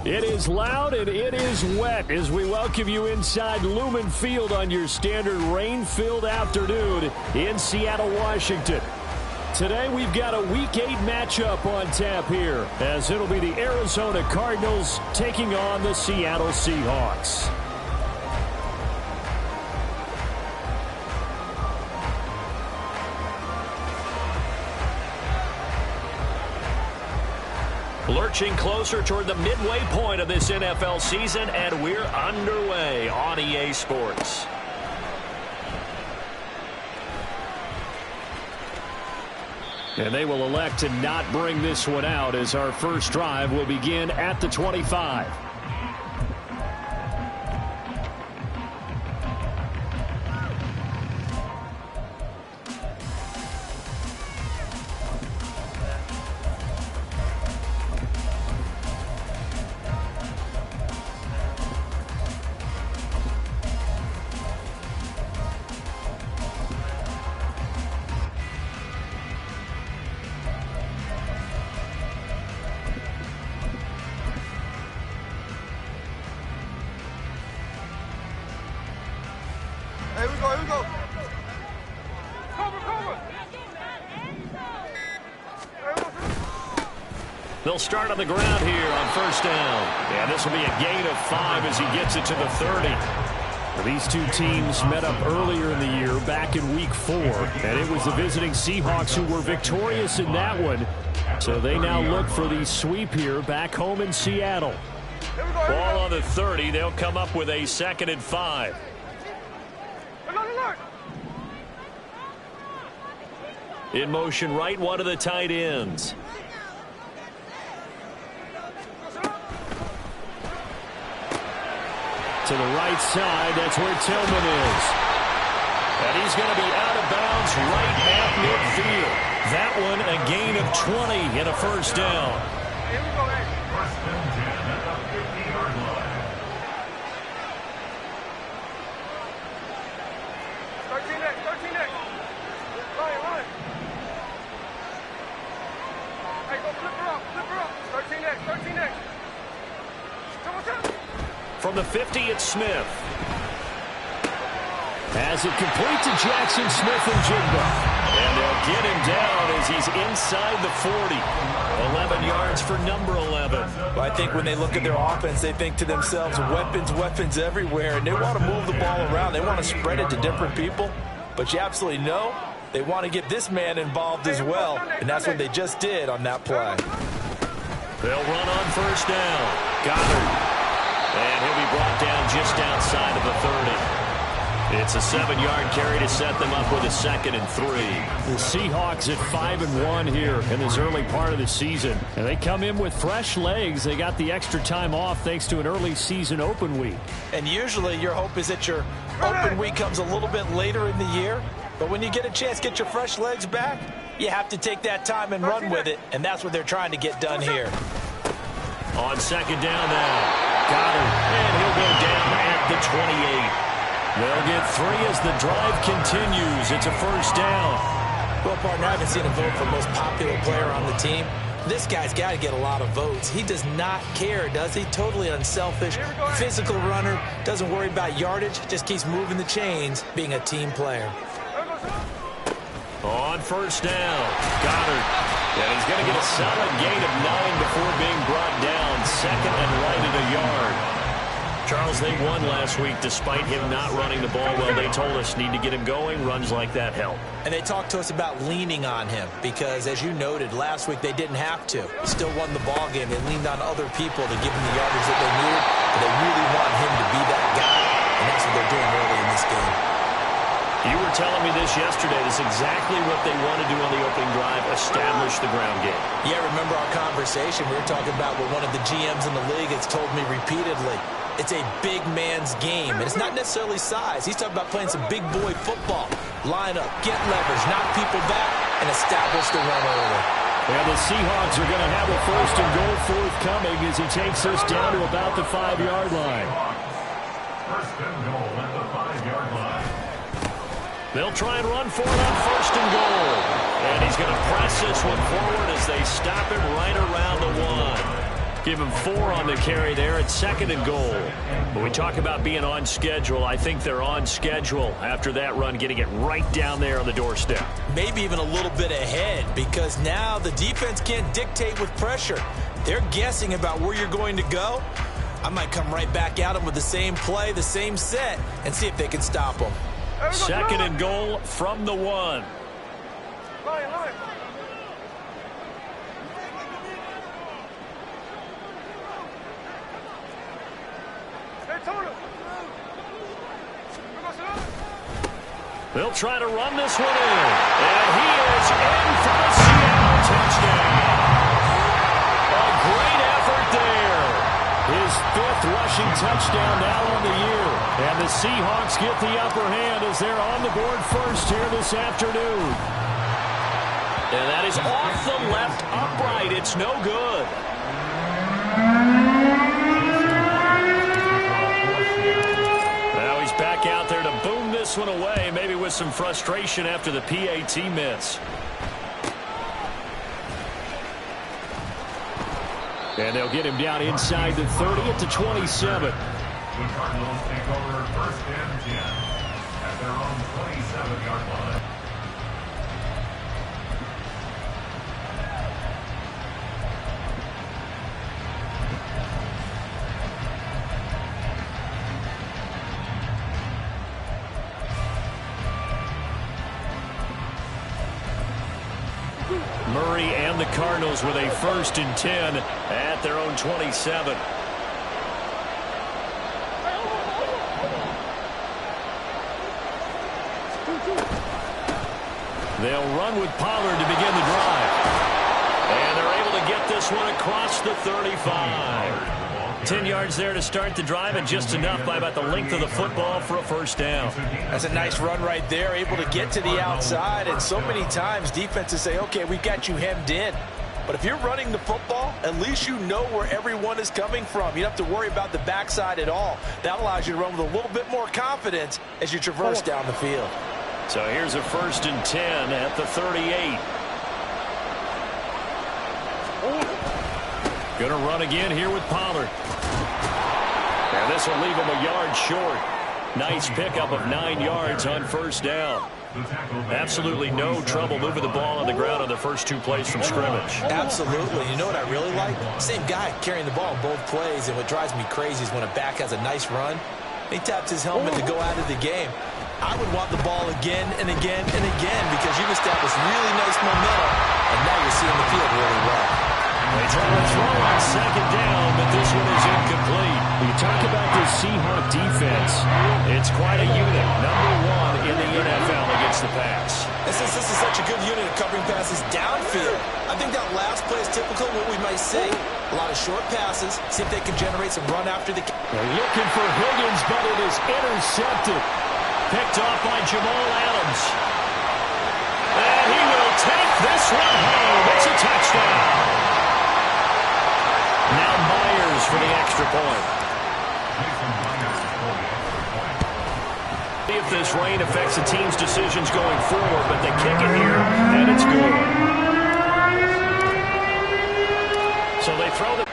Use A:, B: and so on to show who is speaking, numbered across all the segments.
A: It is loud and it is wet as we welcome you inside Lumen Field on your standard rain-filled afternoon in Seattle, Washington. Today we've got a Week 8 matchup on tap here as it'll be the Arizona Cardinals taking on the Seattle Seahawks. Lurching closer toward the midway point of this NFL season, and we're underway on EA Sports. And they will elect to not bring this one out as our first drive will begin at the 25.
B: Here we go. Cover.
A: They'll start on the ground here on first down. Yeah, this will be a gain of 5 as he gets it to the 30. These two teams met up earlier in the year, back in Week 4, and it was the visiting Seahawks who were victorious in that one. So they now look for the sweep here back home in Seattle. Ball on the 30. They'll come up with a 2nd and 5. In motion right, one of the tight ends. To the right side, that's where Tillman is. And he's going to be out of bounds right at midfield. That one a gain of 20 and a first down.
B: Here we go, hey.
A: From the 50, it's Smith. Has it complete to Jackson Smith-Njigba. And they'll get him down as he's inside the 40. 11 yards for number 11.
C: Well, I think when they look at their offense, they think to themselves, weapons everywhere. And they want to move the ball around. They want to spread it to different people. But you absolutely know they want to get this man involved as well. And that's what they just did on that play.
A: They'll run on first down. Goddard. And he'll be brought down just outside of the 30. It's a 7-yard carry to set them up with a 2nd and 3. The Seahawks at 5-1 here in this early part of the season. And they come in with fresh legs. They got the extra time off thanks to an early season open week.
C: And usually your hope is that your open week comes a little bit later in the year. But when you get a chance to get your fresh legs back, you have to take that time and run with it. And that's what they're trying to get done here.
A: On 2nd down now. Goddard, and he'll go down at the 28. They'll get 3 as the drive continues. It's a first down.
C: Well, partner, I haven't seen a vote for most popular player on the team. This guy's got to get a lot of votes. He does not care, does he? Totally unselfish, physical runner, doesn't worry about yardage, just keeps moving the chains, being a team player.
A: On first down, Goddard. And he's going to get a solid gain of 9 before being brought down. 2nd and right at a yard. Charles, they won last week despite him not running the ball well. They told us need to get him going. Runs like that help.
C: And they talked to us about leaning on him because, as you noted, last week they didn't have to. They still won the ball game. They leaned on other people to give them the yardage that they needed. But they really want him to be that guy, and that's what they're doing early in this game.
A: You were telling me this yesterday. This is exactly what they want to do on the opening drive, establish the ground game.
C: Yeah, remember our conversation? We were talking about what one of the GMs in the league has told me repeatedly. It's a big man's game, and it's not necessarily size. He's talking about playing some big boy football. Line up, get leverage, knock people back, and establish the run early.
A: And the Seahawks are going to have a 1st and goal forthcoming as he takes us down to about the 5-yard line.
D: 1st and goal at the 5-yard line.
A: They'll try and run for it on 1st and goal. And he's going to press this one forward as they stop it right around the 1. Give him 4 on the carry there at 2nd and goal. When we talk about being on schedule, I think they're on schedule after that run, getting it right down there on the doorstep.
C: Maybe even a little bit ahead, because now the defense can't dictate with pressure. They're guessing about where you're going to go. I might come right back at them with the same play, the same set, and see if they can stop them.
A: 2nd and goal from the 1. They'll try to run this one in. And he is in for a Seattle touchdown. A great effort there. His 5th rushing touchdown now on the year. And the Seahawks get the upper hand as they're on the board first here this afternoon. And that is off the left upright. It's no good. Now he's back out there to boom this one away, maybe with some frustration after the PAT miss. And they'll get him down inside the 30 at the 27.
D: The Cardinals take over 1st and 10 at their own 27-yard line.
A: Murray and the Cardinals with a 1st and 10 at their own 27. They'll run with Pollard to begin the drive. And they're able to get this one across the 35. 10 yards there to start the drive, and just enough by about the length of the football for a 1st down.
C: That's a nice run right there, able to get to the outside. And so many times defenses say, okay, we got you hemmed in. But if you're running the football, at least you know where everyone is coming from. You don't have to worry about the backside at all. That allows you to run with a little bit more confidence as you traverse down the field.
A: So here's a 1st and 10 at the 38. Going to run again here with Pollard. And this will leave him a yard short. Nice pickup of 9 yards on 1st down. Absolutely no trouble moving the ball on the ground on the first 2 plays from scrimmage.
C: Absolutely. You know what I really like? Same guy carrying the ball in both plays, and what drives me crazy is when a back has a nice run, he taps his helmet to go out of the game. I would want the ball again and again and again because you've established really nice momentum, and now you're seeing the field really well.
A: They try to throw on 2nd down, but this one is incomplete. You talk about this Seahawk defense. It's quite a unit. Number 1 in the NFL against the pass.
C: And since this is such a good unit of covering passes downfield, I think that last play is typical of what we might see. A lot of short passes. See if they can generate some run after the...
A: They're looking for Higgins, but it is intercepted. Picked off by Jamal Adams. And he will take this one home. It's a touchdown. Now Myers for the extra point. See if this rain affects the team's decisions going forward, but they kick it here, and it's good. So they throw the...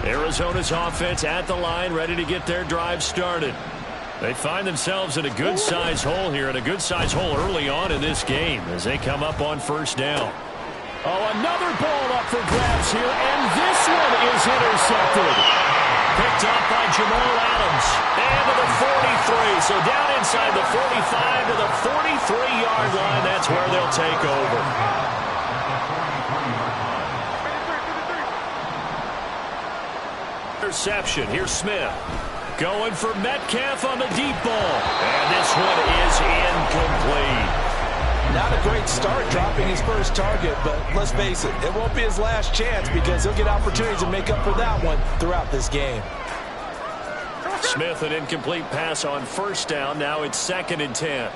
A: Arizona's offense at the line, ready to get their drive started. They find themselves in a good-sized hole here, and a good-sized hole early on in this game as they come up on 1st down. Oh, another ball up for grabs here, and this one is intercepted. Picked up by Jamal Adams. And to the 43, so down inside the 45 to the 43-yard line. That's where they'll take over. Interception. Here's Smith. Going for Metcalf on the deep ball. And this one is incomplete.
C: Not a great start dropping his first target, but let's face it, it won't be his last chance because he'll get opportunities to make up for that one throughout this game.
A: Smith, an incomplete pass on 1st down. Now it's 2nd and 10.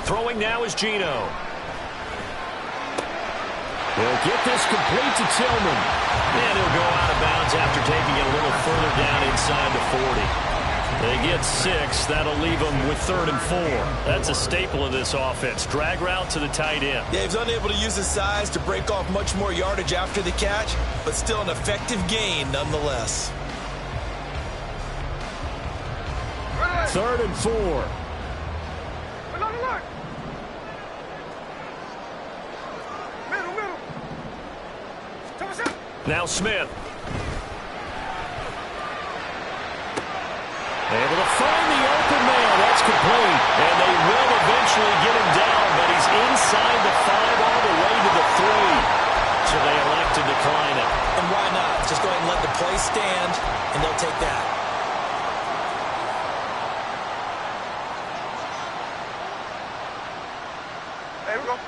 A: Throwing now is Geno. He'll get this complete to Tillman. And he'll go out of bounds after taking it a little further down inside the 40. They get 6. That'll leave them with 3rd and 4. That's a staple of this offense. Drag route to the tight end.
C: Yeah, he was unable to use his size to break off much more yardage after the catch, but still an effective gain nonetheless.
A: 3rd and 4. Now Smith. Able to find the open man. That's complete. And they will eventually get him down, but he's inside the 5 all the way to the 3. So they elect to decline it.
C: And why not? Just go ahead and let the play stand, and they'll take that.
B: There we go.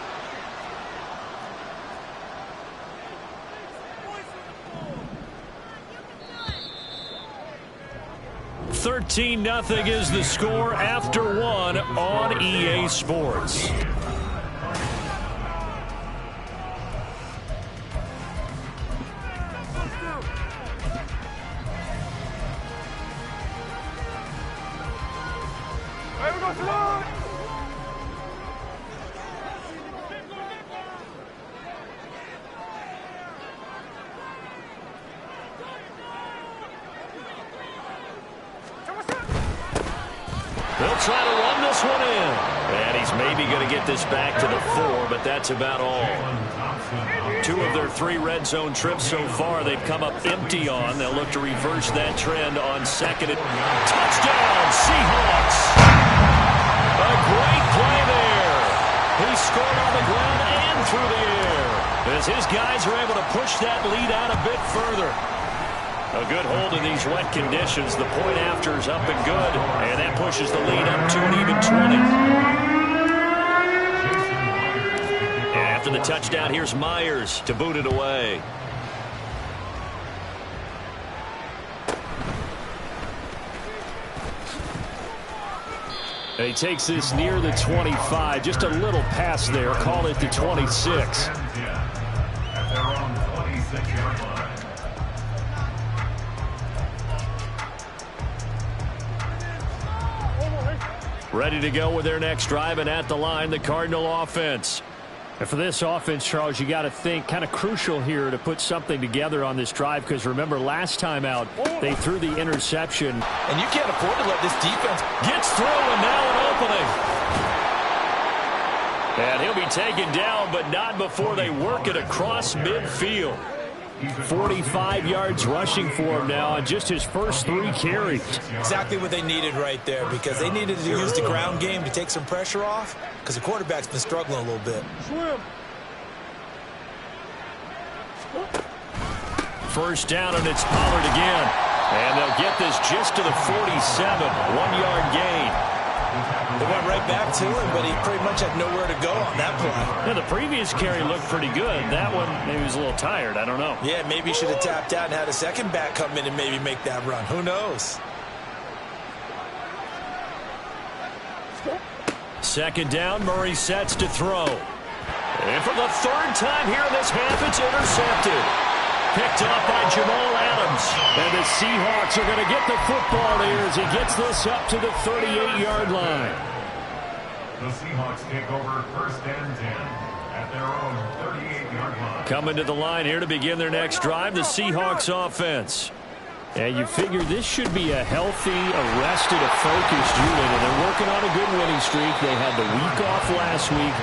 A: 13-0 is the score after 1 on EA Sports.
B: There we go, Salon.
A: They'll try to run this one in. And he's maybe going to get this back to the 4, but that's about all. 2 of their 3 red zone trips so far they've come up empty on. They'll look to reverse that trend on 2nd. Touchdown, Seahawks! A great play there. He scored on the ground and through the air, as his guys are able to push that lead out a bit further. A good hold in these wet conditions. The point after is up and good, and that pushes the lead up to an even 20. And after the touchdown, here's Myers to boot it away. And he takes this near the 25, just a little pass there. Call it the 26.
D: At their own 26-yard line.
A: Ready to go with their next drive, and at the line, the Cardinal offense. And for this offense, Charles, you got to think kind of crucial here to put something together on this drive, because remember last time out, they threw the interception.
C: And you can't afford to let this defense
A: Gets through, and now an opening. And he'll be taken down, but not before they work it across midfield. 45 yards rushing for him now on just his first 3 carries.
C: exactly what they needed right there, because they needed to use the ground game to take some pressure off, because the quarterback's been struggling a little bit.
A: First down, and it's Pollard again. And they'll get this just to the 47, 1-yard gain.
C: They went right back to him, but he pretty much had nowhere to go on that play.
A: Now, the previous carry looked pretty good. That one, maybe he was a little tired. I don't know.
C: Yeah, maybe he should have tapped out and had a second back come in and maybe make that run. Who knows?
A: Second down, Murray sets to throw. And for the 3rd time here in this half, it's intercepted. Picked up by Jamal Adams. And the Seahawks are going to get the football here as he gets this up to the 38-yard line.
D: The Seahawks take over 1st and 10 at their own 38-yard line.
A: Coming to the line here to begin their next drive, the Seahawks offense. And you figure this should be a healthy, arrested, a focused unit, and they're working on a good winning streak. They had the week off last week.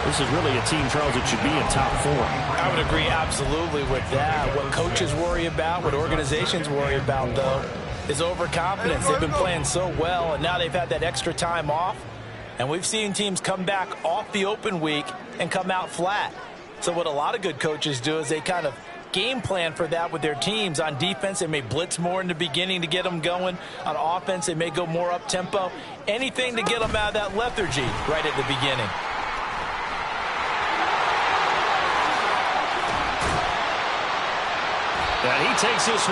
A: This is really a team, Charles, that should be in top 4.
C: I would agree absolutely with that. What coaches worry about, what organizations worry about, though, is overconfidence. They've been playing so well, and now they've had that extra time off. And we've seen teams come back off the open week and come out flat. So what a lot of good coaches do is they kind of game plan for that with their teams. On defense, they may blitz more in the beginning to get them going. On offense, they may go more up-tempo. Anything to get them out of that lethargy right at the beginning.
A: And he takes this one.